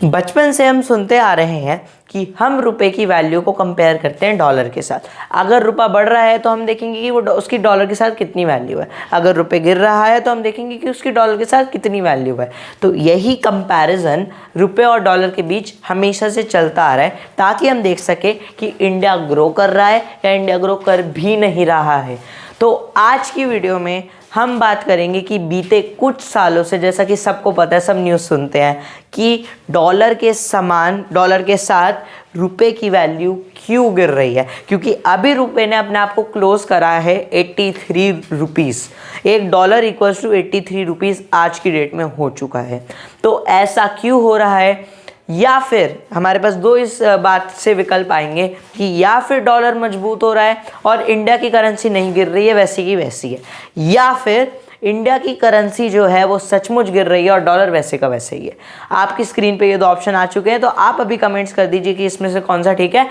बचपन से हम सुनते आ रहे हैं कि हम रुपए की वैल्यू को कंपेयर करते हैं डॉलर के साथ। अगर रुपया बढ़ रहा है तो हम देखेंगे कि वो उसकी डॉलर के साथ कितनी वैल्यू है, अगर रुपए गिर रहा है तो हम देखेंगे कि उसकी डॉलर के साथ कितनी वैल्यू है। तो यही कंपैरिजन रुपए और डॉलर के बीच हमेशा से चलता आ रहा है, ताकि हम देख सके कि इंडिया ग्रो कर रहा है या इंडिया ग्रो कर भी नहीं रहा है। तो आज की वीडियो में हम बात करेंगे कि बीते कुछ सालों से, जैसा कि सबको पता है, सब न्यूज़ सुनते हैं कि डॉलर के साथ रुपए की वैल्यू क्यों गिर रही है। क्योंकि अभी रुपए ने अपने आप को क्लोज करा है 83 रुपीज़। एक डॉलर इक्वल्स टू 83 रुपीज़ आज की डेट में हो चुका है। तो ऐसा क्यों हो रहा है, या फिर हमारे पास दो इस बात से विकल्प आएंगे कि या फिर डॉलर मजबूत हो रहा है और इंडिया की करेंसी नहीं गिर रही है, वैसी की वैसी है, या फिर इंडिया की करेंसी जो है वो सचमुच गिर रही है और डॉलर वैसे का वैसे ही है। आपकी स्क्रीन पे ये दो ऑप्शन आ चुके हैं, तो आप अभी कमेंट्स कर दीजिए कि इसमें से कौन सा ठीक है।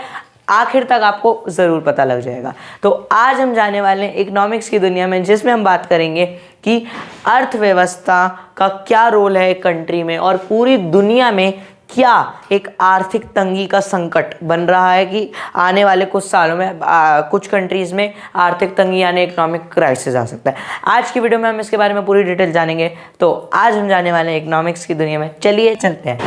आखिर तक आपको ज़रूर पता लग जाएगा। तो आज हम जाने वाले हैं इकोनॉमिक्स की दुनिया में, जिसमें हम बात करेंगे कि अर्थव्यवस्था का क्या रोल है एक कंट्री में और पूरी दुनिया में क्या एक आर्थिक तंगी का संकट बन रहा है कि आने वाले कुछ सालों में कुछ कंट्रीज़ में आर्थिक तंगी यानी इकोनॉमिक क्राइसिस आ सकता है। आज की वीडियो में हम इसके बारे में पूरी डिटेल जानेंगे। तो आज हम जाने वाले हैं इकोनॉमिक्स की दुनिया में। चलिए चलते हैं।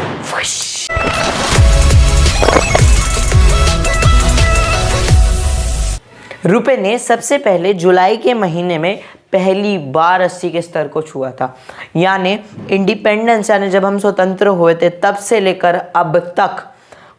रुपए ने सबसे पहले जुलाई के महीने में पहली बार 80 के स्तर को छुआ था। यानी इंडिपेंडेंस, यानी जब हम स्वतंत्र हुए थे तब से लेकर अब तक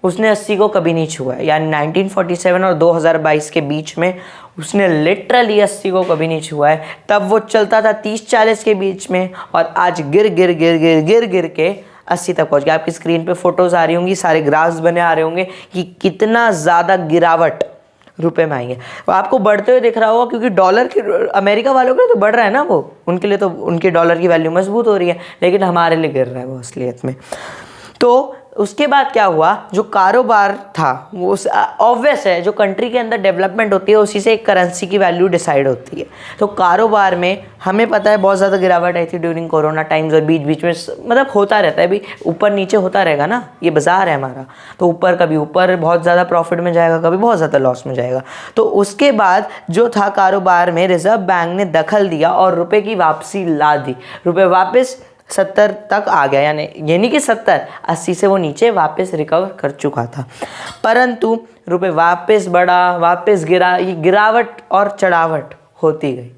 उसने 80 को कभी नहीं छुआ। यानी 1947 और 2022 के बीच में उसने लिटरली 80 को कभी नहीं छुआ है। तब वो चलता था 30-40 के बीच में, और आज गिर गिर के 80 तक पहुंच गया। आपकी स्क्रीन पे फोटोज़ आ रही होंगी, सारे ग्राफ्स बने आ रहे होंगे कि कितना ज़्यादा गिरावट रुपए में आएंगे। वो आपको बढ़ते हुए दिख रहा होगा क्योंकि डॉलर की, अमेरिका वालों के लिए तो बढ़ रहा है ना, वो उनके लिए तो उनके डॉलर की वैल्यू मजबूत हो रही है, लेकिन हमारे लिए गिर रहा है वो असलियत में। तो उसके बाद क्या हुआ, जो कारोबार था वो ऑब्वियस है, जो कंट्री के अंदर डेवलपमेंट होती है उसी से एक करेंसी की वैल्यू डिसाइड होती है। तो कारोबार में हमें पता है बहुत ज़्यादा गिरावट आई थी ड्यूरिंग कोरोना टाइम्स, और बीच बीच में मतलब होता रहता है, अभी ऊपर नीचे होता रहेगा ना, ये बाजार है हमारा। तो ऊपर कभी ऊपर बहुत ज़्यादा प्रॉफिट में जाएगा, कभी बहुत ज़्यादा लॉस में जाएगा। तो उसके बाद जो था कारोबार में रिजर्व बैंक ने दखल दिया और रुपये की वापसी ला दी। रुपये वापस 70 तक आ गया, यानी कि 80 से वो नीचे वापस रिकवर कर चुका था। परंतु रुपए वापस बढ़ा, वापस गिरा, ये गिरावट और चढ़ावट होती गई।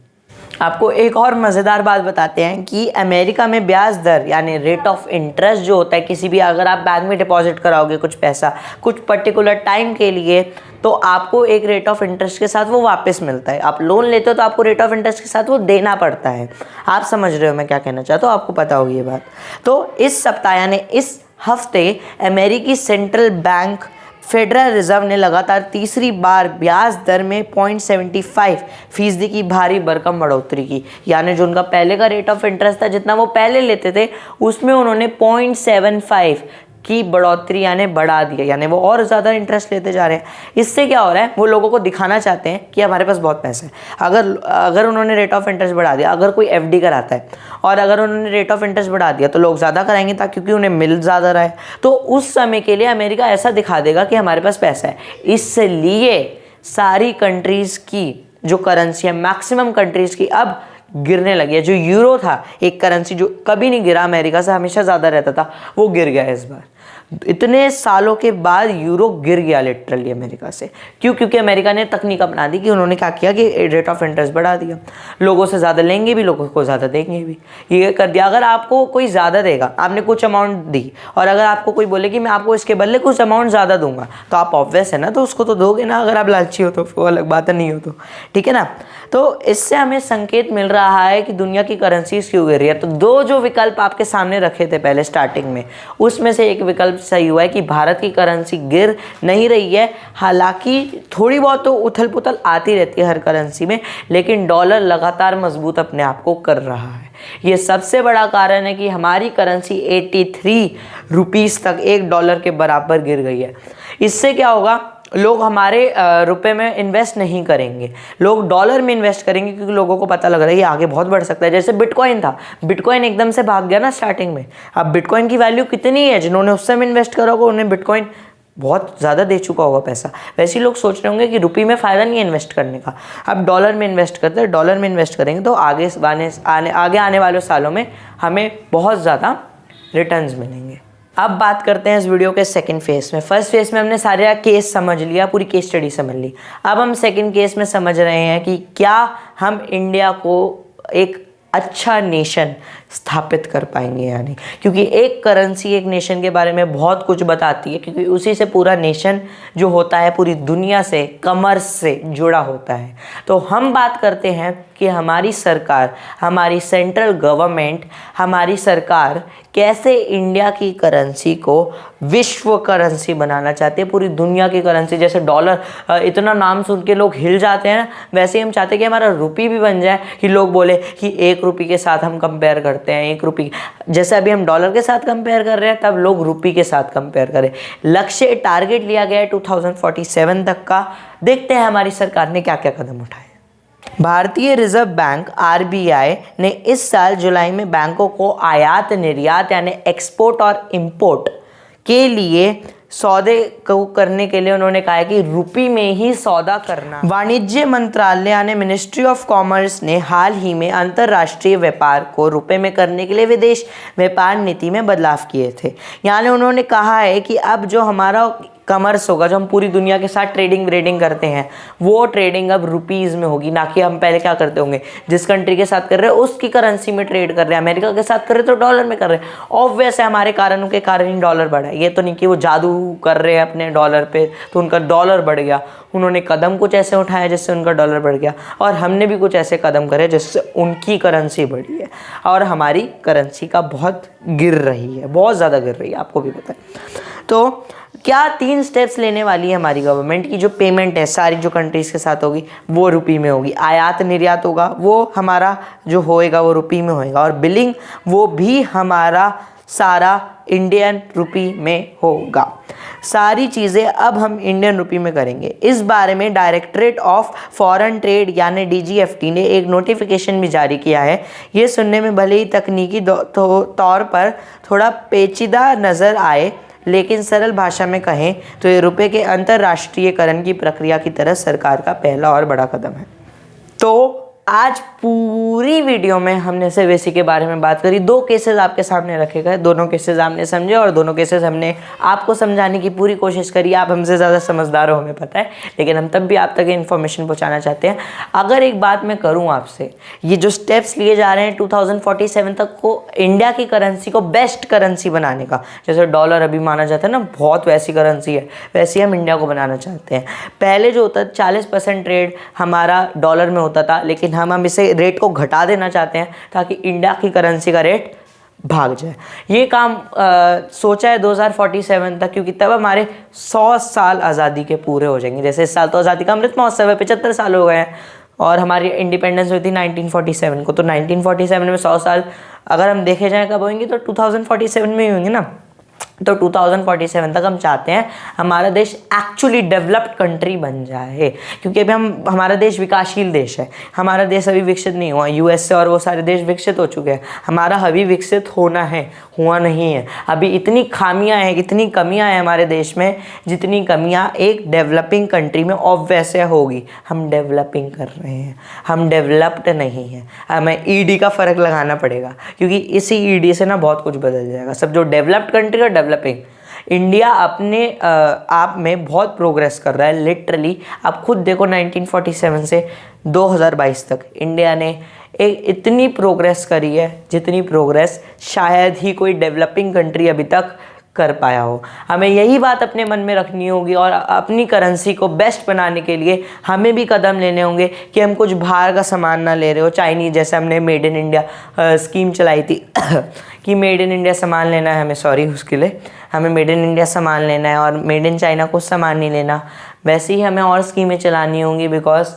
आपको एक और मज़ेदार बात बताते हैं कि अमेरिका में ब्याज दर यानी रेट ऑफ इंटरेस्ट जो होता है, किसी भी अगर आप बैंक में डिपॉजिट कराओगे कुछ पैसा कुछ पर्टिकुलर टाइम के लिए, तो आपको एक रेट ऑफ इंटरेस्ट के साथ वो वापस मिलता है। आप लोन लेते हो तो आपको रेट ऑफ इंटरेस्ट के साथ वो देना पड़ता है। आप समझ रहे हो मैं क्या कहना चाहता हूँ, आपको पता होगी ये बात। तो इस सप्ताह यानी इस हफ्ते अमेरिकी सेंट्रल बैंक फेडरल रिजर्व ने लगातार तीसरी बार ब्याज दर में 0.75% की भारी भरकम बढ़ोतरी की। यानी जो उनका पहले का रेट ऑफ इंटरेस्ट था, जितना वो पहले लेते थे, उसमें उन्होंने 0.75 की बढ़ोतरी यानी बढ़ा दिया, यानी वो और ज़्यादा इंटरेस्ट लेते जा रहे हैं। इससे क्या हो रहा है, वो लोगों को दिखाना चाहते हैं कि हमारे पास बहुत पैसा है। अगर उन्होंने रेट ऑफ इंटरेस्ट बढ़ा दिया, अगर कोई एफडी कराता है और अगर उन्होंने रेट ऑफ इंटरेस्ट बढ़ा दिया तो लोग ज़्यादा कराएंगे, ताकि क्योंकि उन्हें मिल ज़्यादा रहा है। तो उस समय के लिए अमेरिका ऐसा दिखा देगा कि हमारे पास पैसा है। इसलिए सारी कंट्रीज़ की जो करेंसी है, मैक्सिमम कंट्रीज़ की अब गिरने लगी है। जो यूरो था, एक करेंसी जो कभी नहीं गिरा, अमेरिका से हमेशा ज़्यादा रहता था, वो गिर गया इस बार। इतने सालों के बाद यूरो गिर गया लिटरली अमेरिका से। क्यों? क्योंकि अमेरिका ने तकनीक अपना दी कि उन्होंने क्या किया कि रेट ऑफ इंटरेस्ट बढ़ा दिया। लोगों से ज़्यादा लेंगे भी, लोगों को ज़्यादा देंगे भी, ये कर दिया। अगर आपको कोई ज़्यादा देगा, आपने कुछ अमाउंट दी, और अगर आपको कोई बोले कि मैं आपको इसके बदले कुछ अमाउंट ज़्यादा दूंगा, तो आप ऑब्वियस है ना, तो उसको तो दोगे ना। अगर आप लालची हो तो वो अलग बात है, नहीं हो तो ठीक है ना। तो इससे हमें संकेत मिल रहा है कि दुनिया की करेंसीज क्यों गिर रही है। तो दो जो विकल्प आपके सामने रखे थे पहले स्टार्टिंग में, उसमें से एक विकल्प सही हुआ है कि भारत की करेंसी गिर नहीं रही है। हालांकि थोड़ी बहुत तो उथल पुथल आती रहती है हर करेंसी में, लेकिन डॉलर लगातार मजबूत अपने आप को कर रहा है। ये सबसे बड़ा कारण है कि हमारी करेंसी 83 रुपीज़ तक $1 के बराबर गिर गई है। इससे क्या होगा, लोग हमारे रुपए में इन्वेस्ट नहीं करेंगे, लोग डॉलर में इन्वेस्ट करेंगे, क्योंकि लोगों को पता लग रहा है ये आगे बहुत बढ़ सकता है। जैसे बिटकॉइन था, बिटकॉइन एकदम से भाग गया ना स्टार्टिंग में। अब बिटकॉइन की वैल्यू कितनी है, जिन्होंने उस समय इन्वेस्ट करा होगा उन्हें बिटकॉइन बहुत ज़्यादा दे चुका होगा पैसा। वैसे ही लोग सोच रहे होंगे कि रुपये में फ़ायदा नहीं है इन्वेस्ट करने का, अब डॉलर में इन्वेस्ट करते हैं, डॉलर में इन्वेस्ट करेंगे तो आगे आने वाले सालों में हमें बहुत ज़्यादा रिटर्न्स मिलेंगे। अब बात करते हैं इस वीडियो के सेकंड फेज में। फर्स्ट फेज में हमने सारा केस समझ लिया, पूरी केस स्टडी समझ ली। अब हम सेकंड केस में समझ रहे हैं कि क्या हम इंडिया को एक अच्छा नेशन स्थापित कर पाएंगे या नहीं, क्योंकि एक करेंसी एक नेशन के बारे में बहुत कुछ बताती है, क्योंकि उसी से पूरा नेशन जो होता है पूरी दुनिया से, कॉमर्स से जुड़ा होता है। तो हम बात करते हैं कि हमारी सरकार, हमारी सेंट्रल गवर्नमेंट, हमारी सरकार कैसे इंडिया की करेंसी को विश्व करेंसी बनाना चाहती है, पूरी दुनिया की करेंसी। जैसे डॉलर, इतना नाम सुन के लोग हिल जाते हैं ना, वैसे ही हम चाहते हैं कि हमारा रुपी भी बन जाए, कि लोग बोले कि एक रुपये के साथ हम कंपेयर करते हैं, एक रुपये जैसे अभी हम डॉलर के साथ कंपेयर कर रहे हैं तब लोग रुपये के साथ कंपेयर करें। लक्ष्य टारगेट लिया गया है 2047 तक का। देखते हैं हमारी सरकार ने क्या क्या कदम उठाए। भारतीय रिजर्व बैंक आरबीआई ने इस साल जुलाई में बैंकों को आयात निर्यात यानी एक्सपोर्ट और इंपोर्ट के लिए सौदे को करने के लिए उन्होंने कहा है कि रुपये में ही सौदा करना। वाणिज्य मंत्रालय यानी मिनिस्ट्री ऑफ कॉमर्स ने हाल ही में अंतर्राष्ट्रीय व्यापार को रुपये में करने के लिए विदेश व्यापार नीति में बदलाव किए थे। यानी उन्होंने कहा है कि अब जो हमारा कॉमर्स होगा, जो हम पूरी दुनिया के साथ ट्रेडिंग करते हैं, वो ट्रेडिंग अब रुपीज़ में होगी, ना कि हम पहले क्या करते होंगे, जिस कंट्री के साथ कर रहे हैं उसकी करेंसी में ट्रेड कर रहे हैं। अमेरिका के साथ कर रहे हैं तो डॉलर में कर रहे हैं। ऑब्वियस है हमारे कारणों के कारण ही डॉलर बढ़ा है। ये तो नहीं कि वो जादू कर रहे हैं अपने डॉलर पे तो उनका डॉलर बढ़ गया। उन्होंने कदम कुछ ऐसे उठाए जिससे उनका डॉलर बढ़ गया, और हमने भी कुछ ऐसे कदम करे जिससे उनकी करेंसी बढ़ी है, और हमारी करेंसी का बहुत गिर रही है, बहुत ज़्यादा गिर रही है, आपको भी पता है। तो क्या 3 स्टेप्स लेने वाली है हमारी गवर्नमेंट की जो पेमेंट है सारी जो कंट्रीज़ के साथ होगी वो रुपये में होगी। आयात निर्यात होगा वो हमारा जो होएगा वो रुपये में होएगा, और बिलिंग वो भी हमारा सारा इंडियन रुपये में होगा। सारी चीज़ें अब हम इंडियन रुपये में करेंगे। इस बारे में डायरेक्टरेट ऑफ फॉरेन ट्रेड यानी डीजीएफटी ने एक नोटिफिकेशन भी जारी किया है। ये सुनने में भले ही तकनीकी तौर पर थोड़ा पेचीदा नज़र आए, लेकिन सरल भाषा में कहें तो ये रुपये के अंतर्राष्ट्रीयकरण की प्रक्रिया की तरह सरकार का पहला और बड़ा कदम है। तो आज पूरी वीडियो में हमने सिर्फ इसी के बारे में बात करी। 2 केसेस आपके सामने रखे गए, दोनों केसेस आपने समझे और दोनों केसेस हमने आपको समझाने की पूरी कोशिश करी। आप हमसे ज़्यादा समझदार हो हमें पता है, लेकिन हम तब भी आप तक इन्फॉर्मेशन पहुंचाना चाहते हैं। अगर एक बात मैं करूं आपसे, ये जो स्टेप्स लिए जा रहे हैं 2047 तक को इंडिया की करेंसी को बेस्ट करेंसी बनाने का, जैसे डॉलर अभी माना जाता है ना बहुत वैसी करेंसी है, वैसे हम इंडिया को बनाना चाहते हैं। पहले जो होता 40% ट्रेड हमारा डॉलर में होता था, लेकिन हम इसे रेट को घटा देना चाहते हैं ताकि इंडिया की करेंसी का रेट भाग जाए। ये काम सोचा है 2047 तक, क्योंकि तब हमारे 100 साल आज़ादी के पूरे हो जाएंगे। जैसे इस साल तो आज़ादी का अमृत महोत्सव है, 75 साल हो गए हैं, और हमारी इंडिपेंडेंस हुई थी 1947 को। तो 1947 में 100 साल अगर हम देखे जाएँ कब होंगे तो 2047 में ही होंगे ना। तो 2047 तक हम चाहते हैं हमारा देश एक्चुअली डेवलप्ड कंट्री बन जाए, क्योंकि अभी हमारा देश विकासशील देश है, हमारा देश अभी विकसित नहीं हुआ। यूएस से और वो सारे देश विकसित हो चुके हैं, हमारा अभी विकसित होना है, हुआ नहीं है। अभी इतनी खामियां हैं, इतनी कमियां हैं हमारे देश में, जितनी कमियां एक डेवलपिंग कंट्री में ऑब्वियस होगी। हम डेवलपिंग कर रहे हैं, हम डेवलप्ड नहीं हैं। हमें ईडी का फ़र्क लगाना पड़ेगा, क्योंकि इसी ईडी से ना बहुत कुछ बदल जाएगा। सब जो डेवलप्ड कंट्री और डेवलपिंग, इंडिया अपने आप में बहुत प्रोग्रेस कर रहा है लिटरली। आप खुद देखो 1947 से 2022 तक इंडिया ने एक इतनी प्रोग्रेस करी है जितनी प्रोग्रेस शायद ही कोई डेवलपिंग कंट्री अभी तक कर पाया हो। हमें यही बात अपने मन में रखनी होगी, और अपनी करेंसी को बेस्ट बनाने के लिए हमें भी कदम लेने होंगे कि हम कुछ बाहर का सामान ना ले रहे हो। चाइनीज़ जैसे हमने मेड इन इंडिया स्कीम चलाई थी कि मेड इन इंडिया सामान लेना है हमें, सॉरी उसके लिए, हमें मेड इन इंडिया सामान लेना है और मेड इन चाइना कुछ सामान नहीं लेना। वैसे ही हमें और स्कीमें चलानी होंगी, बिकॉज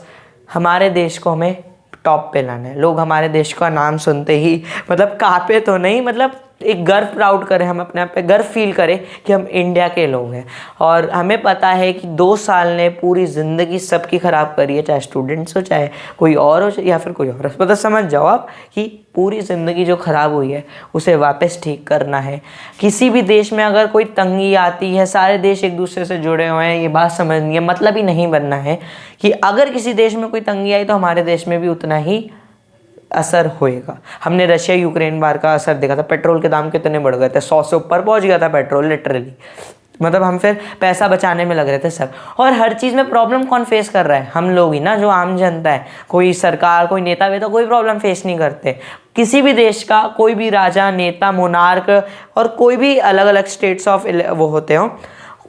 हमारे देश को हमें टॉप पे लाना है। लोग हमारे देश का नाम सुनते ही मतलब कांपे तो नहीं, मतलब एक गर्व प्राउड करें, हम अपने आप पे गर्व फील करें कि हम इंडिया के लोग हैं। और हमें पता है कि 2 साल ने पूरी ज़िंदगी सबकी ख़राब करी है, चाहे स्टूडेंट्स हो, चाहे कोई और हो, या फिर कोई और। मतलब समझ जाओ आप कि पूरी ज़िंदगी जो ख़राब हुई है उसे वापस ठीक करना है। किसी भी देश में अगर कोई तंगी आती है, सारे देश एक दूसरे से जुड़े हुए हैं, ये बात समझनी है। मतलब ही नहीं बनना है कि अगर किसी देश में कोई तंगी आई तो हमारे देश में भी उतना ही असर होएगा। हमने रशिया यूक्रेन वार का असर देखा था, पेट्रोल के दाम कितने बढ़ गए थे, 100 से ऊपर पहुंच गया था पेट्रोल लिटरली। मतलब हम फिर पैसा बचाने में लग रहे थे सब। और हर चीज़ में प्रॉब्लम कौन फेस कर रहा है? हम लोग ही ना, जो आम जनता है। कोई सरकार, कोई नेता वेता कोई प्रॉब्लम फेस नहीं करते। किसी भी देश का कोई भी राजा, नेता, मोनार्क और कोई भी अलग अलग स्टेट्स ऑफ वो होते हो,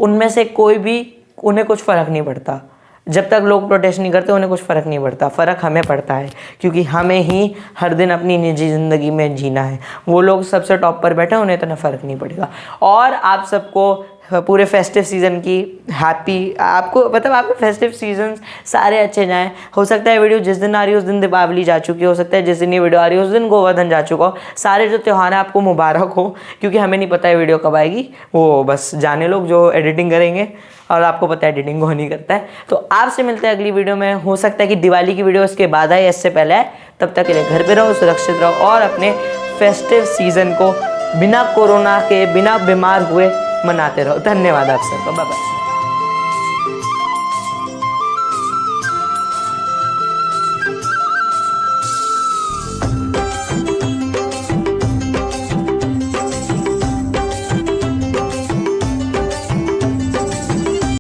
उनमें से कोई भी, उन्हें कुछ फ़र्क नहीं पड़ता। जब तक लोग प्रोटेस्ट नहीं करते उन्हें कुछ फ़र्क नहीं पड़ता। फ़र्क हमें पड़ता है, क्योंकि हमें ही हर दिन अपनी निजी ज़िंदगी में जीना है। वो लोग सबसे टॉप पर बैठे, उन्हें इतना फ़र्क नहीं पड़ेगा। और आप सबको पूरे फेस्टिव सीज़न की हैप्पी, आपको मतलब आपके फेस्टिव सीजन सारे अच्छे जाएं। हो सकता है वीडियो जिस दिन आ रही है उस दिन दीपावली जा चुकी हो सकता है जिस दिन ये वीडियो आ रही है उस दिन गोवर्धन जा चुका हो। सारे जो त्यौहार हैं आपको मुबारक हो, क्योंकि हमें नहीं पता है वीडियो कब आएगी। वो बस जाने लोग जो एडिटिंग करेंगे, और आपको पता है एडिटिंग कौन नहीं करता है। तो आपसे मिलते हैं अगली वीडियो में। हो सकता है कि दिवाली की वीडियो इसके बाद आए, इससे पहले आए। तब तक के लिए घर पे रहो, सुरक्षित रहो और अपने फेस्टिव सीज़न को बिना कोरोना के, बिना बीमार हुए मनाते रहो। धन्यवाद आप सबका, बाय बाय।